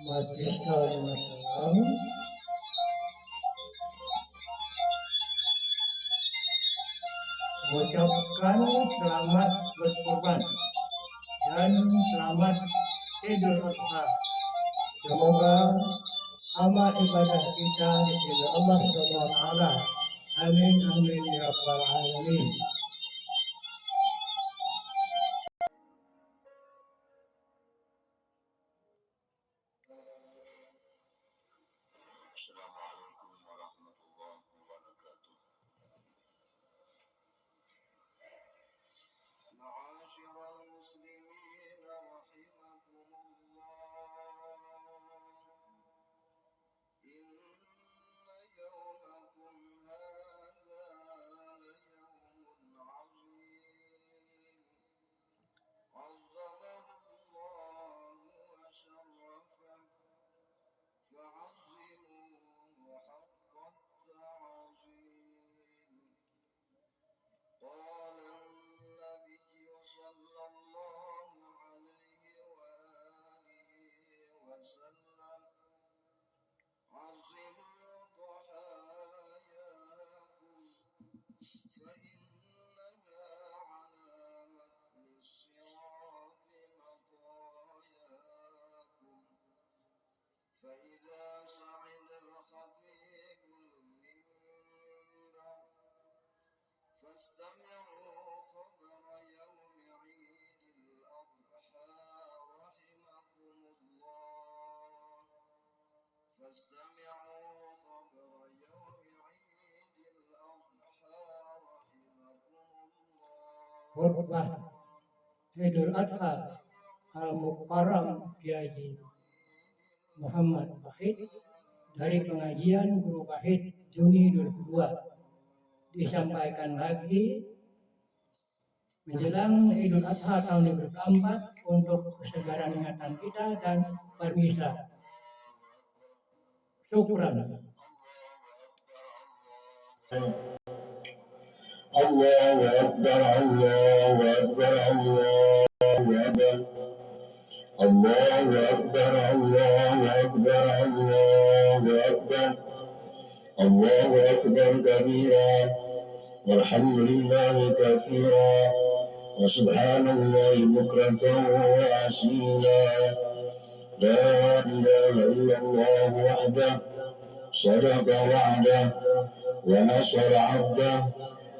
Batista Salam mengucapkan selamat berkurban dan selamat Idul Adha. Semoga amal ibadah kita diterima Allah Subhanahu wa taala. Amin amin ya rabbal alamin. Assalamualaikum warahmatullahi wabarakatuh. Ma'asyiral muslimin rahimakumullah. Inna yawmakum hadza layawmun 'azim. 'Azzamahu Allah wa syarrafahu. فعظموه حق التعظيم. قال النبي صلى الله عليه وآله وسلم عظموا ضحاياكم فإنها على متن الصراط مطاياكم. فإذا صعد الخطيب المنبر فاستمعوا خبر يوم عيد الأضحى رحمكم الله. فاستمعوا خبر يوم عيد الأضحى رحمكم الله. Khutbah Idul Adha Al-Mukarram Kiai Muhammad Wahid dari pengajian Guru Wahid Juni 2002 disampaikan lagi menjelang Idul Adha tahun 2024 untuk kesegaran ingatan kita dan permisa. Syukran. Allahu Akbar, Allahu Akbar, Allahu Akbar. Allahu Akbar, Allahu Akbar, Allahu Akbar. Allahu Akbar kabira. Walhamdulillahi katsira. Wa subhanallahi bukratan wa asila. La ilaha illallah wahdah. Sadaqa wa'dah. Wa nasara 'abdah.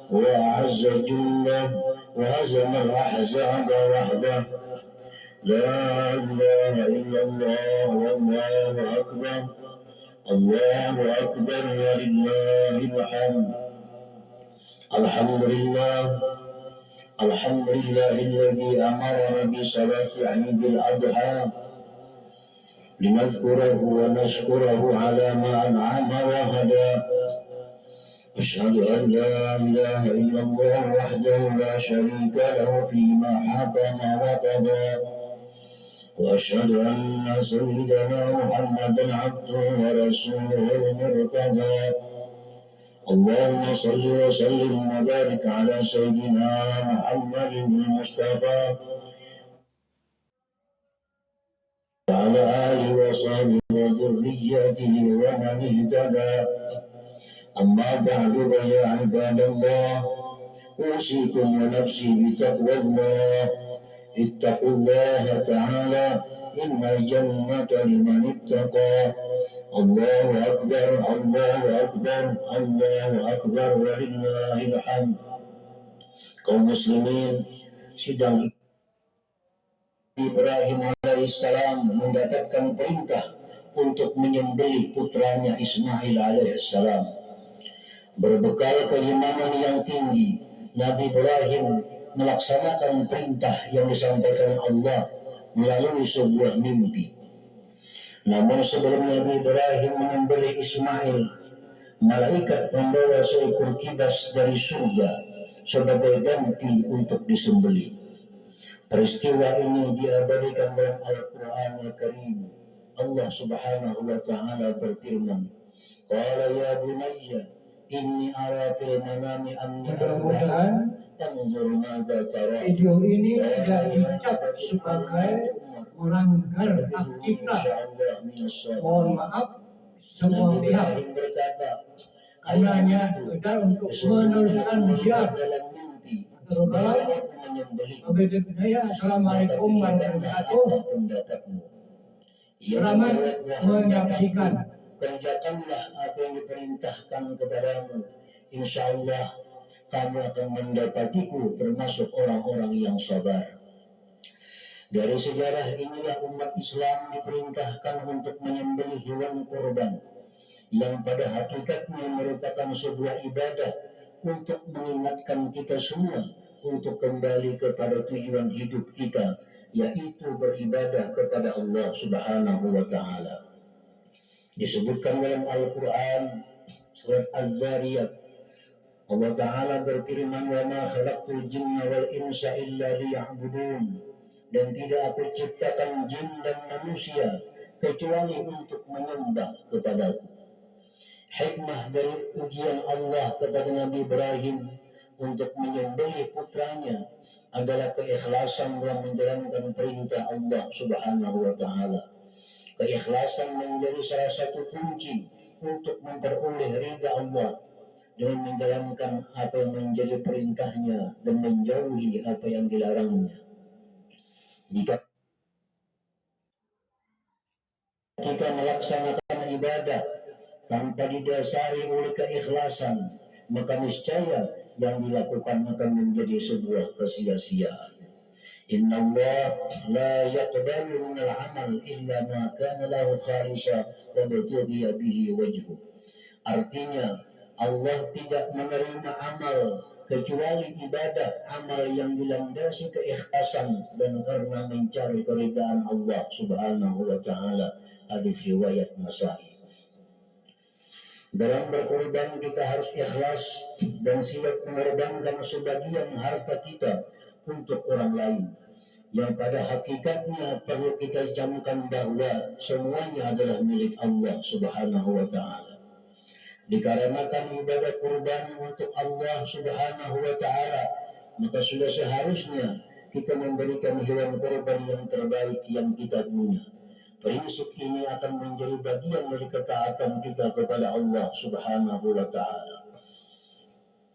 Wa a'azza jundah. Wa hazama al-ahzaba wahdah. لا إله إلا الله والله أكبر. الله أكبر ولله الحمد. الحمد لله. الحمد لله الذي أمرنا بصلاة عيد الأضحى لنذكره ونشكره على ما أنعم وهدى. أشهد أن لا إله إلا الله وحده لا شريك له فيما حكم وقضى. وأشهد أن سيدنا محمدا عبده ورسوله المرتضى. اللهم صل وسلم وبارك على سيدنا محمد المصطفى وعلى آله وصحبه وذريته ومن اهتدى. أما بعد فيا عباد الله أوصيكم ونفسي بتقوى الله. اتقوا الله تعالى إن الجنة لمن اتقى. الله أكبر، الله أكبر، الله أكبر ولله الحمد. Kaum muslimin, sidang Ibrahim alaihissalam mendapatkan perintah untuk menyembelih putranya Ismail alaihissalam. Berbekal keimanan yang tinggi, Nabi Ibrahim melaksanakan perintah yang disampaikan Allah melalui sebuah mimpi. Namun sebelum Nabi Ibrahim menyembelih Ismail, malaikat membawa seekor kibas dari surga sebagai ganti untuk disembelih. Peristiwa ini diabadikan dalam Al-Quran Al-Karim. Allah Subhanahu wa Ta'ala berfirman, "Qala ya bunayya inni ara fil manami anni Mudah-mudahan video ini tidak dicap sebagai melanggar hak cipta. Mohon maaf semua Nabi pihak. Ibrahim berkata, Karena hanya sekedar untuk meneruskan syiar. Kalau begitu saya, Assalamualaikum warahmatullahi wabarakatuh. Selamat menyaksikan. Kerjakanlah apa yang diperintahkan kepadamu. Insya Allah kamu akan mendapatiku termasuk orang-orang yang sabar. Dari sejarah inilah umat Islam diperintahkan untuk menyembelih hewan kurban yang pada hakikatnya merupakan sebuah ibadah untuk mengingatkan kita semua untuk kembali kepada tujuan hidup kita, yaitu beribadah kepada Allah Subhanahu wa Ta'ala. Disebutkan dalam Al-Quran surat Az-Zariyat, Allah Ta'ala berfirman, wa ma khalaqtul jinna wal insa illa liya'budun, dan tidak aku ciptakan jin dan manusia kecuali untuk menyembah kepadaku. Hikmah dari ujian Allah kepada Nabi Ibrahim untuk menyembelih putranya adalah keikhlasan dalam menjalankan perintah Allah Subhanahu wa Ta'ala. Keikhlasan menjadi salah satu kunci untuk memperoleh ridha Allah dengan menjalankan apa yang menjadi perintahnya dan menjauhi apa yang dilarangnya. Jika kita melaksanakan ibadah tanpa didasari oleh keikhlasan, maka niscaya yang dilakukan akan menjadi sebuah kesia-siaan. Inna Allah la yaqbalu minal amal illa ma kana lahu khalisa wa butughiya bihi wajhu. Artinya Allah tidak menerima amal kecuali ibadah, amal yang dilandasi keikhlasan dan karena mencari keridhaan Allah Subhanahu wa Ta'ala. Hadis riwayat Nasai. Dalam berkorban kita harus ikhlas dan siap mengorbankan sebagian harta kita untuk orang lain, yang pada hakikatnya perlu kita camkan bahwa semuanya adalah milik Allah Subhanahu wa Ta'ala. Dikarenakan ibadah kurban untuk Allah Subhanahu wa Ta'ala, maka sudah seharusnya kita memberikan hewan kurban yang terbaik yang kita punya. Prinsip ini akan menjadi bagian dari ketaatan kita kepada Allah Subhanahu wa Ta'ala.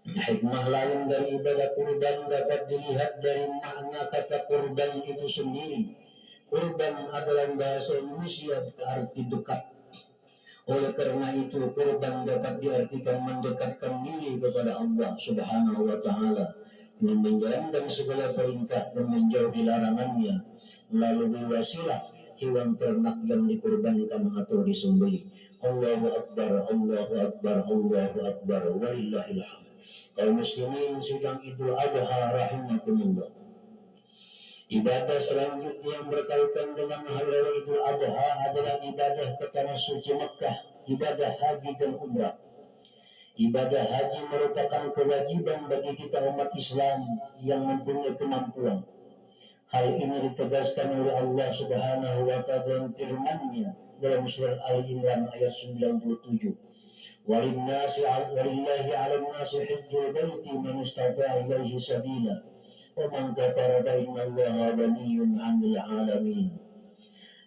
Hikmah lain dari ibadah kurban dapat dilihat dari makna kata kurban itu sendiri. Kurban adalah bahasa Indonesia berarti dekat. Oleh karena itu kurban dapat diartikan mendekatkan diri kepada Allah Subhanahu wa Ta'ala dengan menjalankan segala perintah dan menjauhi larangannya melalui wasilah hewan ternak yang dikurbankan atau disembelih. Allahu Akbar, Allahu Akbar, Allahu Akbar, walillahil hamd. Kaum muslimin sedang Idul Adha rahimakumullah. Ibadah selanjutnya yang berkaitan dengan hari raya Idul Adha adalah ibadah ke tanah suci Mekah, ibadah haji dan umrah. Ibadah haji merupakan kewajiban bagi kita umat Islam yang mempunyai kemampuan. Hal ini ditegaskan oleh Allah Subhanahu wa Ta'ala dalam firman-Nya dalam surat Al-Imran ayat 97. Walillahi 'alan nasi hajjul baiti man istata'a ilaihi sabila wa man kafara fa innallaha ghaniyyun 'anil 'alamin.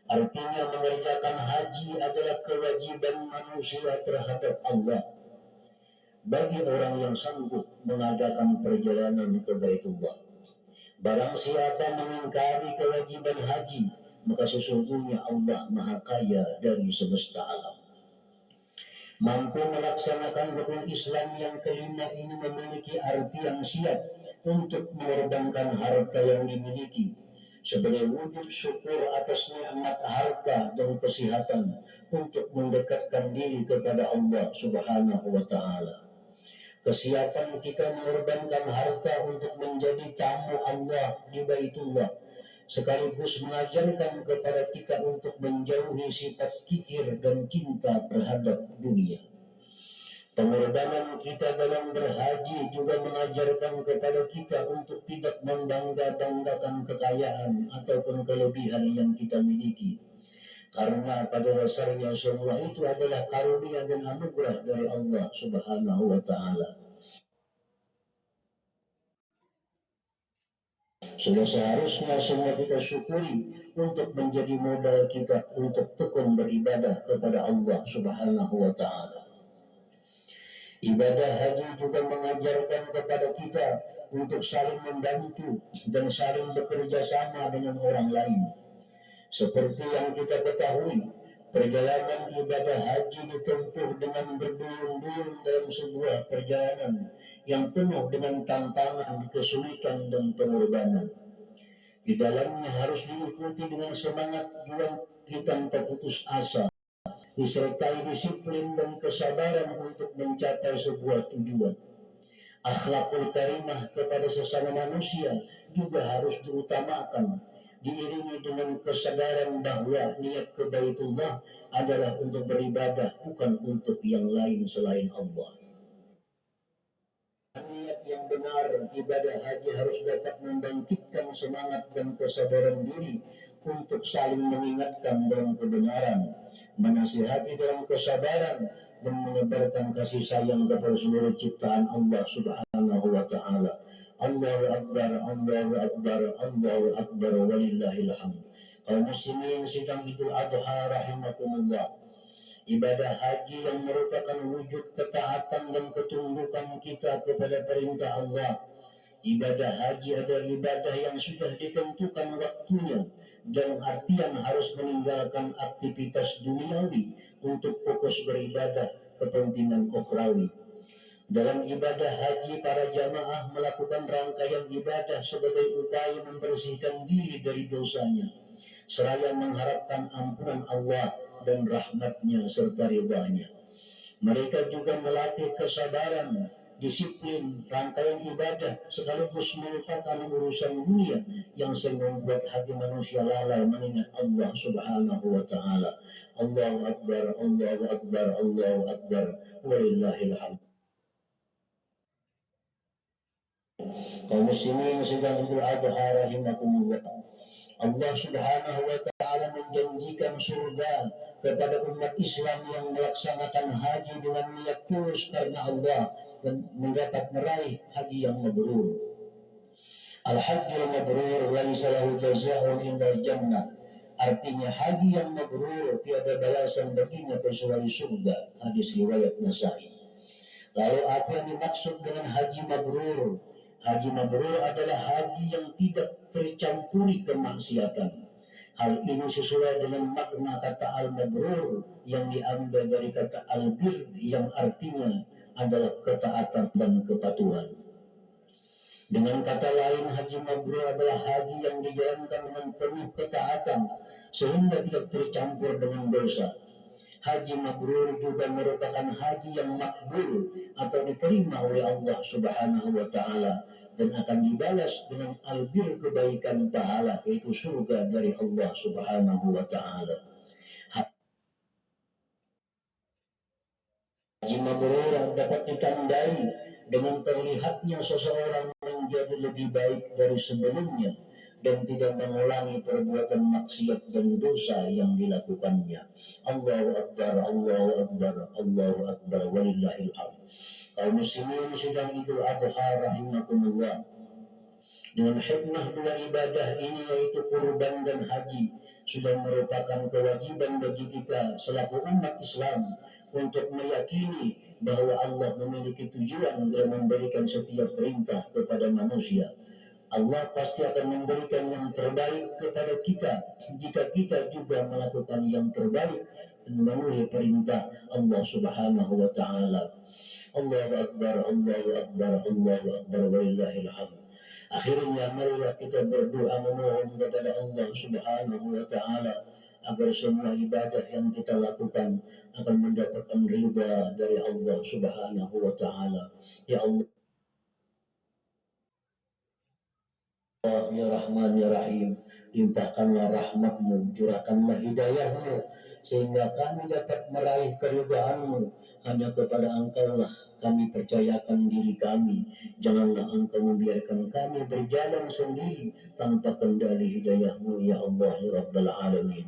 Artinya mengerjakan haji adalah kewajiban manusia terhadap Allah bagi orang yang sanggup mengadakan perjalanan ke Baitullah. Barang siapa mengingkari kewajiban haji, maka sesungguhnya Allah Maha Kaya dari semesta alam. Mampu melaksanakan rukun Islam yang kelima ini memiliki arti yang siap untuk mengorbankan harta yang dimiliki sebagai wujud syukur atas nikmat harta dan kesehatan untuk mendekatkan diri kepada Allah Subhanahu wa Ta'ala. Kesiapan kita mengorbankan harta untuk menjadi tamu Allah di Baitullah sekaligus mengajarkan kepada kita untuk menjauhi sifat kikir dan cinta terhadap dunia. Pengorbanan kita dalam berhaji juga mengajarkan kepada kita untuk tidak membangga-banggakan kekayaan ataupun kelebihan yang kita miliki. Karena pada dasarnya semua itu adalah karunia dan anugerah dari Allah Subhanahu wa Ta'ala. Sudah seharusnya semua kita syukuri untuk menjadi modal kita untuk tekun beribadah kepada Allah Subhanahu wa Ta'ala. Ibadah haji juga mengajarkan kepada kita untuk saling membantu dan saling bekerja sama dengan orang lain. Seperti yang kita ketahui, perjalanan ibadah haji ditempuh dengan berduyun-duyun dalam sebuah perjalanan yang penuh dengan tantangan, kesulitan, dan pengorbanan. Di dalamnya harus diikuti dengan semangat juang tanpa putus asa, disertai disiplin dan kesabaran untuk mencapai sebuah tujuan. Akhlakul karimah kepada sesama manusia juga harus diutamakan, diiringi dengan kesadaran bahwa niat ke Baitullah adalah untuk beribadah, bukan untuk yang lain selain Allah. Niat yang benar ibadah haji harus dapat membangkitkan semangat dan kesadaran diri untuk saling mengingatkan dalam kebenaran, menasihati dalam kesabaran, dan menebarkan kasih sayang kepada seluruh ciptaan Allah Subhanahu wa Ta'ala. Allahu Akbar, Allahu Akbar, Allahu Akbar, walillahil hamd. Kaum muslimin sidang Idul Adha rahimakumullah, ibadah haji yang merupakan wujud ketaatan dan ketundukan kita kepada perintah Allah. Ibadah haji adalah ibadah yang sudah ditentukan waktunya dan artian harus meninggalkan aktivitas duniawi untuk fokus beribadah kepentingan ukhrawi. Dalam ibadah haji, para jamaah melakukan rangkaian ibadah sebagai upaya membersihkan diri dari dosanya, seraya mengharapkan ampunan Allah dan rahmatnya serta ridhanya. Mereka juga melatih kesabaran, disiplin, rangkaian ibadah, sekaligus melupakan urusan dunia yang sering membuat hati manusia lalai mengingat Allah Subhanahu wa Ta'ala. Allahu Akbar, Allahu Akbar, Allahu Akbar, walillahil hamd. Kaum muslimin sedang Idul Adha rahimakumullah, Allah Subhanahu wa Ta'ala menjanjikan surga kepada umat Islam yang melaksanakan haji dengan niat tulus karena Allah dan mendapat meraih haji yang mabrur. Al-hajjul mabrur laisa lahu jazaa'un indal jannah. Artinya haji yang mabrur tiada balasan baginya kecuali surga. Hadis riwayat Nasai. Lalu apa yang dimaksud dengan haji mabrur? Haji mabrur adalah haji yang tidak tercampuri kemaksiatan. Hal ini sesuai dengan makna kata al-mabrur yang diambil dari kata al-bir yang artinya adalah ketaatan dan kepatuhan. Dengan kata lain, haji mabrur adalah haji yang dijalankan dengan penuh ketaatan sehingga tidak tercampur dengan dosa. Haji mabrur juga merupakan haji yang makbul atau diterima oleh Allah Subhanahu wa Ta'ala dan akan dibalas dengan albir kebaikan pahala, yaitu surga dari Allah Subhanahu wa Ta'ala. Haji mabrur dapat ditandai dengan terlihatnya seseorang menjadi lebih baik dari sebelumnya dan tidak mengulangi perbuatan maksiat dan dosa yang dilakukannya. Allahu Akbar, Allahu Akbar, Allahu Akbar, walillahil hamd. Kaum muslimin sedang Idul Adha rahimakumullah, dengan hikmah dua ibadah ini yaitu kurban dan haji sudah merupakan kewajiban bagi kita selaku umat Islam untuk meyakini bahwa Allah memiliki tujuan dalam memberikan setiap perintah kepada manusia. Allah pasti akan memberikan yang terbaik kepada kita jika kita juga melakukan yang terbaik dan memenuhi perintah Allah Subhanahu wa Ta'ala. Allahu Akbar, Allahu Akbar, Allahu Akbar, walillahil hamd. Akhirnya marilah kita berdoa memohon kepada Allah Subhanahu wa Ta'ala agar semua ibadah yang kita lakukan akan mendapatkan ridha dari Allah Subhanahu wa Ta'ala. Ya Allah, Ya Rahman, Ya Rahim, limpahkanlah rahmat-Mu, curahkanlah hidayah-Mu, sehingga kami dapat meraih keridhaan-Mu. Hanya kepada Engkau lah kami percayakan diri kami. Janganlah Engkau membiarkan kami berjalan sendiri tanpa kendali hidayah-Mu, Ya Allah, Ya Rabbal Alamin.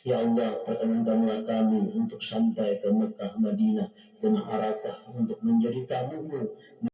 Ya Allah, perkenankanlah kami untuk sampai ke Mekah, Madinah, dan Arafah untuk menjadi tamu-Mu,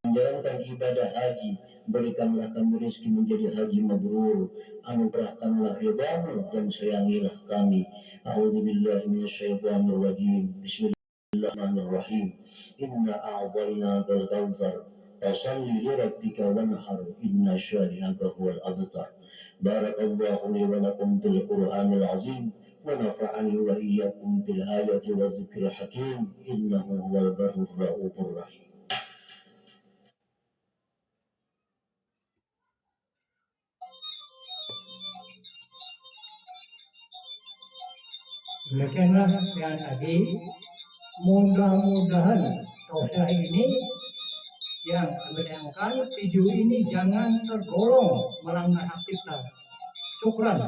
menjalankan ibadah haji, berikanlah kami rezeki menjadi haji mabrur, anugerahkanlah ridhamu dan sayangilah kami. A'udzubillahi minasyaitonir rajim. Bismillahirrahmanirrahim. Inna a'tainakal kautsar fasalli lirabbika wanhar inna syani'aka huwal abtar. Barakallahu li wa lakum bil Qur'anil azim wa nafa'ani wa iyyakum bil ayati wa dzikril hakim innahu huwal barrur raufur rahim. Demikianlah yang tadi, mudah-mudahan tausiah ini yang kami tayangkan, video ini jangan tergolong melanggar hak cipta. Syukran.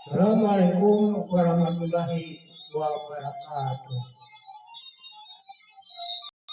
Assalamualaikum warahmatullahi wabarakatuh.